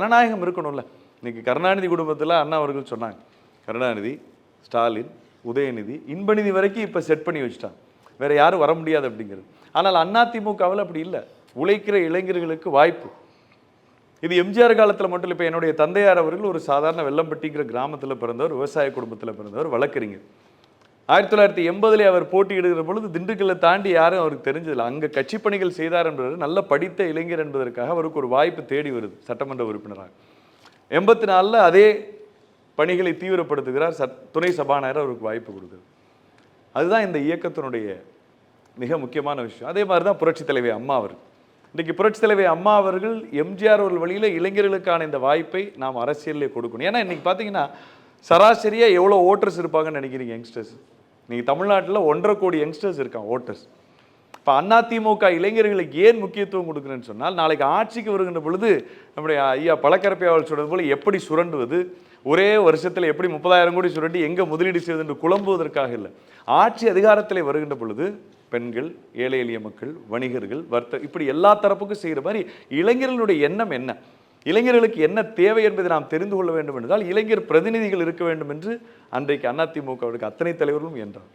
ஜனநாயகம் இருக்கணும்ல. இன்னைக்கு கருணாநிதி குடும்பத்தில் அண்ணா அவர்கள் சொன்னாங்க, கருணாநிதி, ஸ்டாலின், உதயநிதி, இன்பநிதி வரைக்கும் இப்போ செட் பண்ணி வச்சுட்டாங்க, வேற யாரும் வர முடியாது அப்படிங்கிறது. ஆனால் அதிமுகவில் அப்படி இல்லை. உழைக்கிற இளைஞர்களுக்கு வாய்ப்பு. இது எம்ஜிஆர் காலத்தில் மட்டும் இல்லை. இப்போ என்னுடைய தந்தையார் அவர்கள் ஒரு சாதாரண வெள்ளம்பட்டிங்கிற கிராமத்தில் பிறந்தவர், விவசாய குடும்பத்தில் பிறந்தவர், வழக்கறிஞர். 1980 அவர் போட்டியிடுகிற பொழுது திண்டுக்கல்லை தாண்டி யாரும் அவருக்கு தெரிஞ்சதில்லை. அங்கே கட்சி பணிகள் செய்தார் என்பது, நல்ல படித்த இளைஞர் என்பதற்காக அவருக்கு ஒரு வாய்ப்பு தேடி வருது சட்டமன்ற உறுப்பினராக. 84 அதே பணிகளை தீவிரப்படுத்துகிறார். துணை சபாநாயகர் அவருக்கு வாய்ப்பு கொடுக்குது. அதுதான் இந்த இயக்கத்தினுடைய மிக முக்கியமான விஷயம். அதே மாதிரி தான் புரட்சி தலைவி அம்மா அவர்கள். இன்றைக்கு புரட்சி தலைவி அம்மா அவர்கள் எம்ஜிஆர் அவர்கள் வழியில் இளைஞர்களுக்கான இந்த வாய்ப்பை நாம் அரசியலில் கொடுக்கணும். ஏன்னா இன்னைக்கு பார்த்தீங்கன்னா சராசரியாக எவ்வளோ ஓட்டர்ஸ் இருப்பாங்கன்னு நினைக்கிறீங்க யங்ஸ்டர்ஸ்? நீங்கள் தமிழ்நாட்டில் 1.5 கோடி யங்ஸ்டர்ஸ் இருக்காங்க ஓட்டர்ஸ். இப்போ அதிமுக இளைஞர்களுக்கு ஏன் முக்கியத்துவம் கொடுக்குறேன்னு சொன்னால், நாளைக்கு ஆட்சிக்கு வருகின்ற பொழுது நம்முடைய ஐயா பழக்கரப்பையாளர் சொல்றது போல எப்படி சுரண்டுவது, ஒரே வருஷத்தில் எப்படி 30,000 கோடி சுரண்டி எங்கே முதலீடு செய்வது என்று குழம்புவதற்காக இல்லை. ஆட்சி அதிகாரத்தில் வருகின்ற பொழுது பெண்கள், ஏழை எளிய மக்கள், வணிகர்கள், இப்படி எல்லா தரப்புக்கும் செய்கிற மாதிரி இளைஞர்களுடைய எண்ணம் என்ன, இளைஞர்களுக்கு என்ன தேவை என்பதை நாம் தெரிந்து கொள்ள வேண்டும் என்றால் இளைஞர் பிரதிநிதிகள் இருக்க வேண்டும் என்று அன்றைக்கு அதிமுகவுக்கு அத்தனை தலைவர்களும் என்றார்.